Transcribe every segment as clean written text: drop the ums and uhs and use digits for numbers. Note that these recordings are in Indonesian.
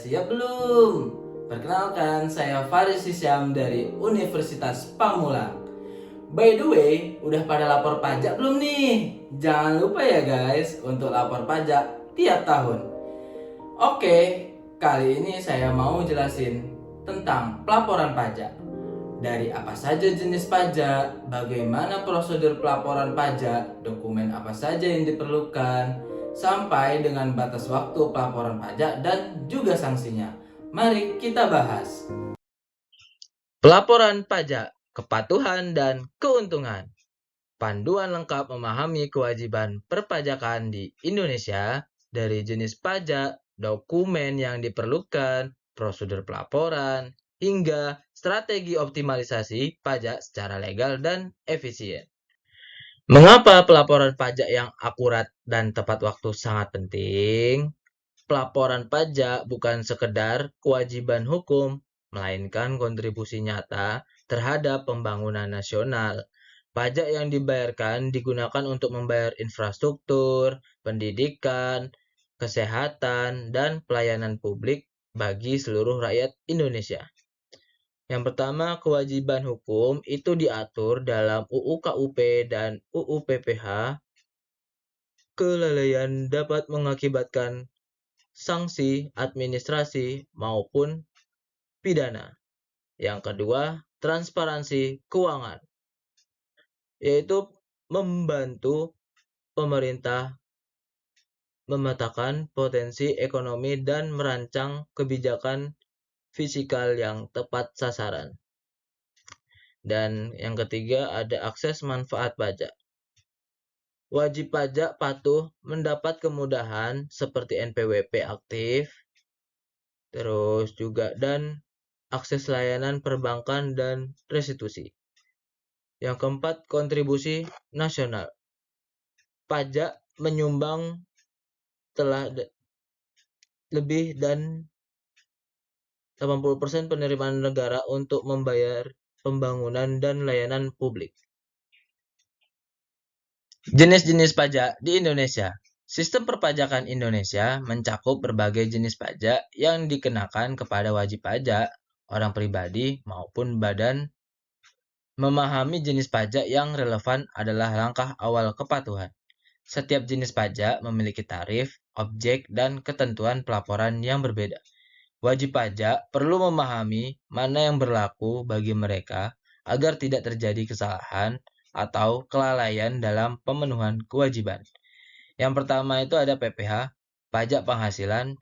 siap belum? Perkenalkan, saya Faris Hisyam dari Universitas Pamulang. By the way, udah pada lapor pajak belum nih? Jangan lupa ya guys, untuk lapor pajak tiap tahun. Oke, kali ini saya mau jelasin tentang pelaporan pajak. Dari apa saja jenis pajak, bagaimana prosedur pelaporan pajak, dokumen apa saja yang diperlukan, sampai dengan batas waktu pelaporan pajak dan juga sanksinya. Mari kita bahas. Pelaporan pajak, kepatuhan dan keuntungan. Panduan lengkap memahami kewajiban perpajakan di Indonesia dari jenis pajak, dokumen yang diperlukan, prosedur pelaporan, hingga strategi optimalisasi pajak secara legal dan efisien. Mengapa pelaporan pajak yang akurat dan tepat waktu sangat penting? Pelaporan pajak bukan sekedar kewajiban hukum, melainkan kontribusi nyata terhadap pembangunan nasional. Pajak yang dibayarkan digunakan untuk membayar infrastruktur, pendidikan, kesehatan, dan pelayanan publik bagi seluruh rakyat Indonesia. Yang pertama, kewajiban hukum itu diatur dalam UU KUP dan UU PPH. Kelalaian dapat mengakibatkan sanksi administrasi maupun pidana. Yang kedua, transparansi keuangan, yaitu membantu pemerintah memetakan potensi ekonomi dan merancang kebijakan fiskal yang tepat sasaran. Dan yang ketiga ada akses manfaat pajak. Wajib pajak patuh mendapat kemudahan seperti NPWP aktif, terus juga dan akses layanan perbankan dan restitusi. Yang keempat, kontribusi nasional. Pajak menyumbang telah lebih dan 80% penerimaan negara untuk membayar pembangunan dan layanan publik. Jenis-jenis pajak di Indonesia. Sistem perpajakan Indonesia mencakup berbagai jenis pajak yang dikenakan kepada wajib pajak, orang pribadi maupun badan. Memahami jenis pajak yang relevan adalah langkah awal kepatuhan. Setiap jenis pajak memiliki tarif, objek, dan ketentuan pelaporan yang berbeda. Wajib pajak perlu memahami mana yang berlaku bagi mereka agar tidak terjadi kesalahan atau kelalaian dalam pemenuhan kewajiban. Yang pertama itu ada PPH, pajak penghasilan.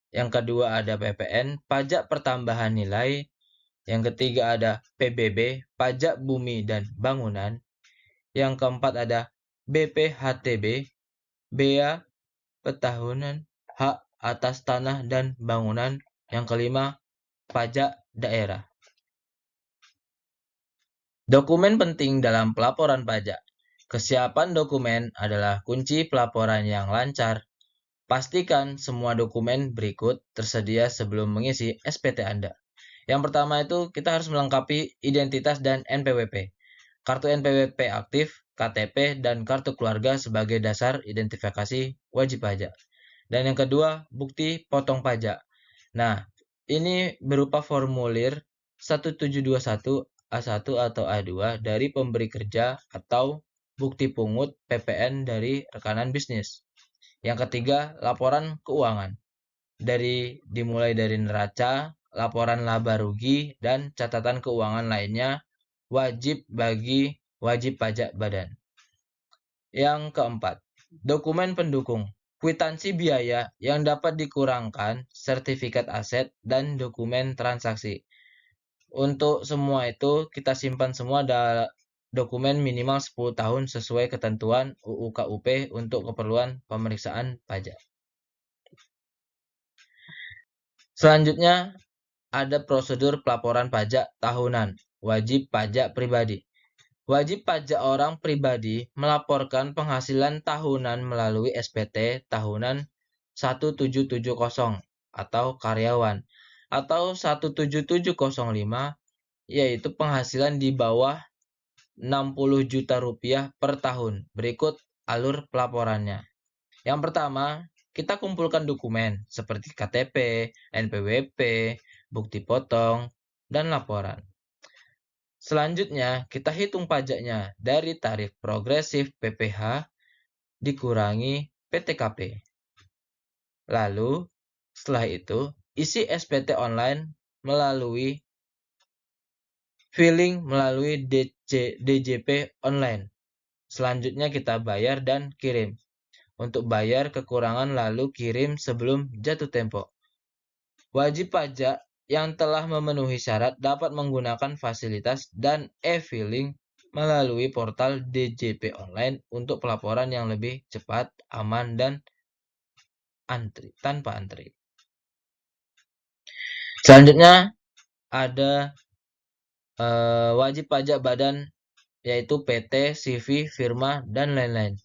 Yang kedua ada PPN, pajak pertambahan nilai. Yang ketiga ada PBB, pajak bumi dan bangunan. Yang keempat ada BPHTB, bea petahunan hak atas tanah dan bangunan. Yang kelima, pajak daerah. Dokumen penting dalam pelaporan pajak. Kesiapan dokumen adalah kunci pelaporan yang lancar. Pastikan semua dokumen berikut tersedia sebelum mengisi SPT Anda. Yang pertama itu kita harus melengkapi identitas dan NPWP. Kartu NPWP aktif, KTP, dan kartu keluarga sebagai dasar identifikasi wajib pajak. Dan yang kedua, bukti potong pajak. Nah, ini berupa formulir 1721 A1 atau A2 dari pemberi kerja atau bukti pungut PPN dari rekanan bisnis. Yang ketiga, laporan keuangan. Dimulai dari neraca, laporan laba rugi, dan catatan keuangan lainnya wajib bagi wajib pajak badan. Yang keempat, dokumen pendukung. Kwitansi biaya yang dapat dikurangkan, sertifikat aset, dan dokumen transaksi. Untuk semua itu kita simpan semua dokumen minimal 10 tahun sesuai ketentuan UU KUP untuk keperluan pemeriksaan pajak. Selanjutnya ada prosedur pelaporan pajak tahunan, wajib pajak pribadi. Wajib pajak orang pribadi melaporkan penghasilan tahunan melalui SPT tahunan 1770 atau karyawan atau 17705, yaitu penghasilan di bawah 60 juta rupiah per tahun. Berikut alur pelaporannya. Yang pertama, kita kumpulkan dokumen seperti KTP, NPWP, bukti potong, dan laporan. Selanjutnya, kita hitung pajaknya dari tarif progresif PPh dikurangi PTKP. Lalu, setelah itu, isi SPT online melalui filing melalui DJP online. Selanjutnya kita bayar dan kirim. Untuk bayar kekurangan lalu kirim sebelum jatuh tempo. Wajib pajak yang telah memenuhi syarat dapat menggunakan fasilitas dan e-filing melalui portal DJP online untuk pelaporan yang lebih cepat, aman, dan tanpa antri. Selanjutnya ada wajib pajak badan yaitu PT, CV, firma, dan lain-lain.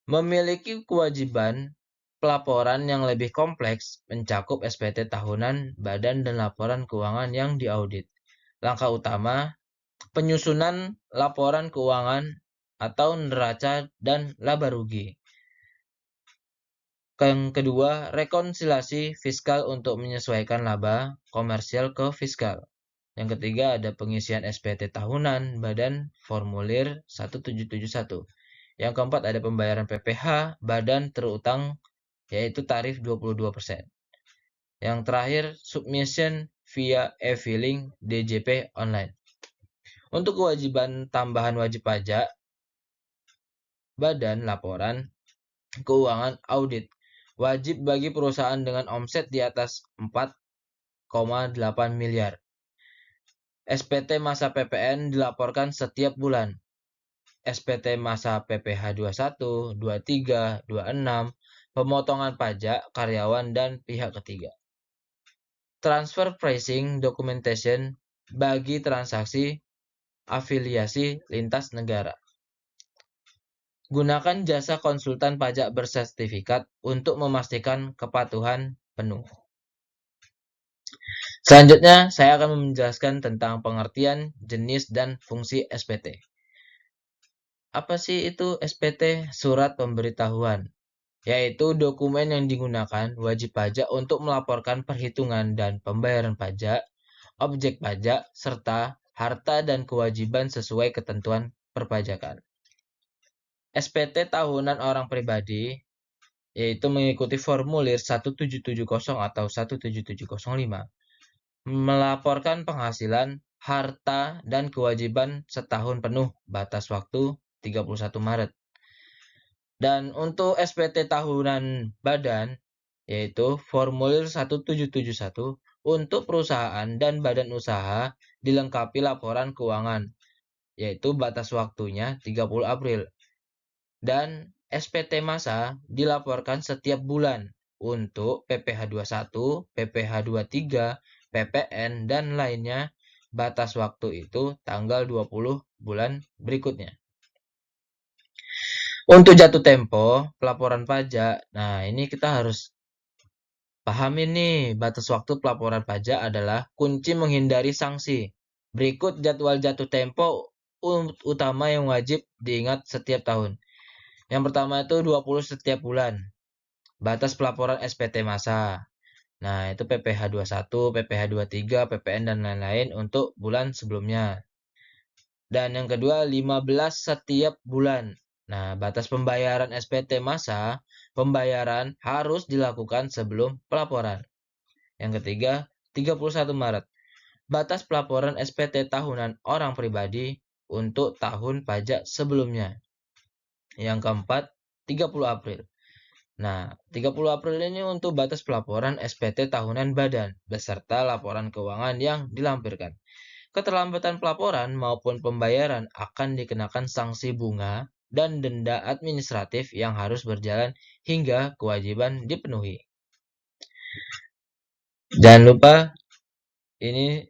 Memiliki kewajiban pelaporan yang lebih kompleks mencakup SPT tahunan, badan, dan laporan keuangan yang diaudit. Langkah utama, penyusunan laporan keuangan atau neraca dan laba rugi. Yang kedua, rekonsiliasi fiskal untuk menyesuaikan laba komersial ke fiskal. Yang ketiga, ada pengisian SPT tahunan, badan, formulir 1771. Yang keempat, ada pembayaran PPh, badan terutang, yaitu tarif 22%. Yang terakhir, submission via e-filing DJP online. Untuk kewajiban tambahan wajib pajak, badan laporan keuangan audit. Wajib bagi perusahaan dengan omset di atas 4,8 miliar. SPT masa PPN dilaporkan setiap bulan. SPT masa PPh 21, 23, 26, pemotongan pajak karyawan dan pihak ketiga. Transfer pricing documentation bagi transaksi afiliasi lintas negara. Gunakan jasa konsultan pajak bersertifikat untuk memastikan kepatuhan penuh. Selanjutnya, saya akan menjelaskan tentang pengertian, jenis, dan fungsi SPT. Apa sih itu SPT? Surat pemberitahuan, yaitu dokumen yang digunakan wajib pajak untuk melaporkan perhitungan dan pembayaran pajak, objek pajak, serta harta dan kewajiban sesuai ketentuan perpajakan. SPT tahunan orang pribadi, yaitu mengikuti formulir 1770 atau 17705, melaporkan penghasilan, harta, dan kewajiban setahun penuh, batas waktu 31 Maret. Dan untuk SPT tahunan badan, yaitu formulir 1771 untuk perusahaan dan badan usaha dilengkapi laporan keuangan, yaitu batas waktunya 30 April. Dan SPT masa dilaporkan setiap bulan untuk PPh 21, PPh 23, PPN, dan lainnya. Batas waktu itu tanggal 20 bulan berikutnya. Untuk jatuh tempo pelaporan pajak, nah ini kita harus pahami nih, batas waktu pelaporan pajak adalah kunci menghindari sanksi. Berikut jadwal jatuh tempo utama yang wajib diingat setiap tahun. Yang pertama itu 20 setiap bulan. Batas pelaporan SPT masa. Nah, itu PPh 21, PPh 23, PPN, dan lain-lain untuk bulan sebelumnya. Dan yang kedua, 15 setiap bulan. Nah, batas pembayaran SPT masa, pembayaran harus dilakukan sebelum pelaporan. Yang ketiga, 31 Maret. Batas pelaporan SPT tahunan orang pribadi untuk tahun pajak sebelumnya. Yang keempat, 30 April. Nah, 30 April ini untuk batas pelaporan SPT tahunan badan beserta laporan keuangan yang dilampirkan. Keterlambatan pelaporan maupun pembayaran akan dikenakan sanksi bunga dan denda administratif yang harus berjalan hingga kewajiban dipenuhi. Jangan lupa ini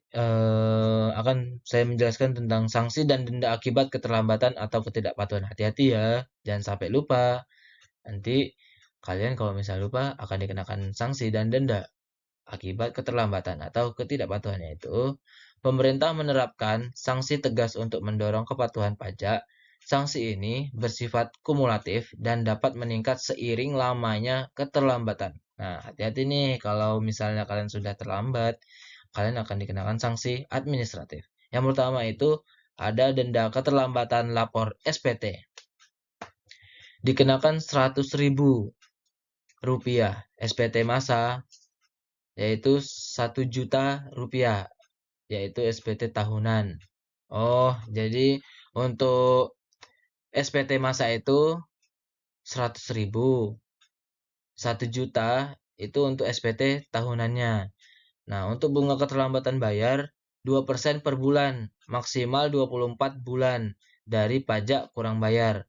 akan saya menjelaskan tentang sanksi dan denda akibat keterlambatan atau ketidakpatuhan. Hati-hati ya, jangan sampai lupa. Nanti kalian kalau misal lupa akan dikenakan sanksi dan denda akibat keterlambatan atau ketidakpatuhannya itu. Pemerintah menerapkan sanksi tegas untuk mendorong kepatuhan pajak Sanksi ini bersifat kumulatif dan dapat meningkat seiring lamanya keterlambatan. Nah, hati-hati nih kalau misalnya kalian sudah terlambat, kalian akan dikenakan sanksi administratif. Yang pertama itu ada denda keterlambatan lapor SPT. Dikenakan 100.000 rupiah. SPT masa yaitu 1 juta rupiah, yaitu SPT tahunan. Oh, jadi untuk SPT masa itu 100.000, 1 juta itu untuk SPT tahunannya. Nah, untuk bunga keterlambatan bayar 2% per bulan, maksimal 24 bulan dari pajak kurang bayar.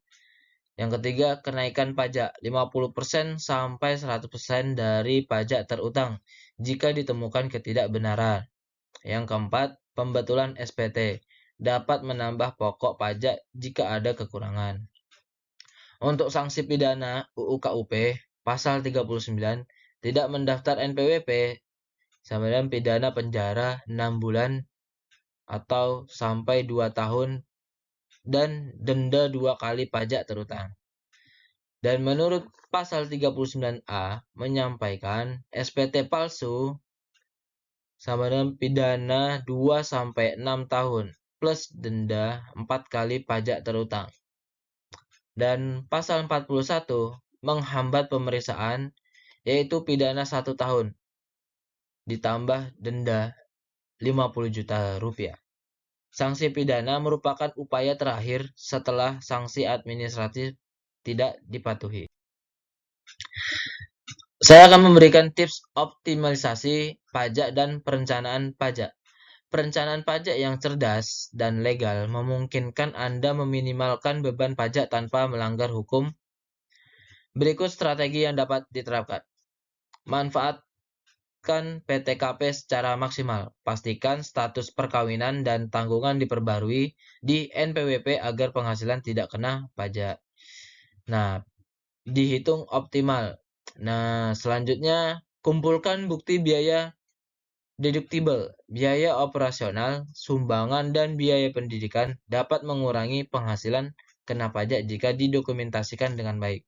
Yang ketiga, kenaikan pajak 50% sampai 100% dari pajak terutang jika ditemukan ketidakbenaran. Yang keempat, pembetulan SPT dapat menambah pokok pajak jika ada kekurangan. Untuk sanksi pidana UU KUP pasal 39 tidak mendaftar NPWP sama dengan pidana penjara 6 bulan atau sampai 2 tahun dan denda 2 kali pajak terutang. Dan menurut pasal 39A menyampaikan SPT palsu sama dengan pidana 2 sampai 6 tahun plus denda 4 kali pajak terutang. Dan pasal 41 menghambat pemeriksaan yaitu pidana 1 tahun ditambah denda 50 juta rupiah. Sanksi pidana merupakan upaya terakhir setelah sanksi administratif tidak dipatuhi. Saya akan memberikan tips optimalisasi pajak dan perencanaan pajak. Perencanaan pajak yang cerdas dan legal memungkinkan Anda meminimalkan beban pajak tanpa melanggar hukum. Berikut strategi yang dapat diterapkan. Manfaatkan PTKP secara maksimal. Pastikan status perkawinan dan tanggungan diperbarui di NPWP agar penghasilan tidak kena pajak. Nah, dihitung optimal. Nah, selanjutnya kumpulkan bukti biaya deductible. Biaya operasional, sumbangan, dan biaya pendidikan dapat mengurangi penghasilan kena pajak jika didokumentasikan dengan baik.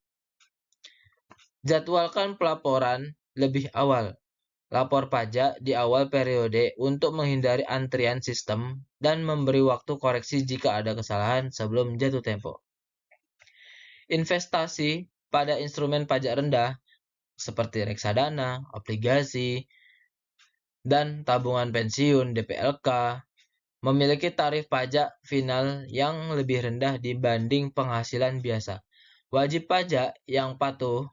Jadwalkan pelaporan lebih awal. Lapor pajak di awal periode untuk menghindari antrian sistem dan memberi waktu koreksi jika ada kesalahan sebelum jatuh tempo. Investasi pada instrumen pajak rendah seperti reksadana, obligasi, dan tabungan pensiun DPLK memiliki tarif pajak final yang lebih rendah dibanding penghasilan biasa. Wajib pajak yang patuh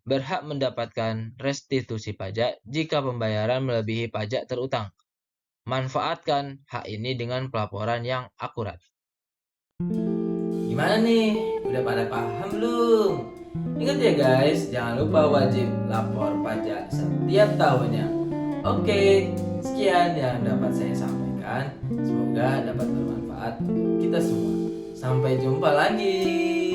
berhak mendapatkan restitusi pajak jika pembayaran melebihi pajak terutang. Manfaatkan hak ini dengan pelaporan yang akurat. Gimana nih? Udah pada paham belum? Ingat ya guys, jangan lupa wajib lapor pajak setiap tahunnya. Oke, sekian yang dapat saya sampaikan. Semoga dapat bermanfaat untuk kita semua. Sampai jumpa lagi.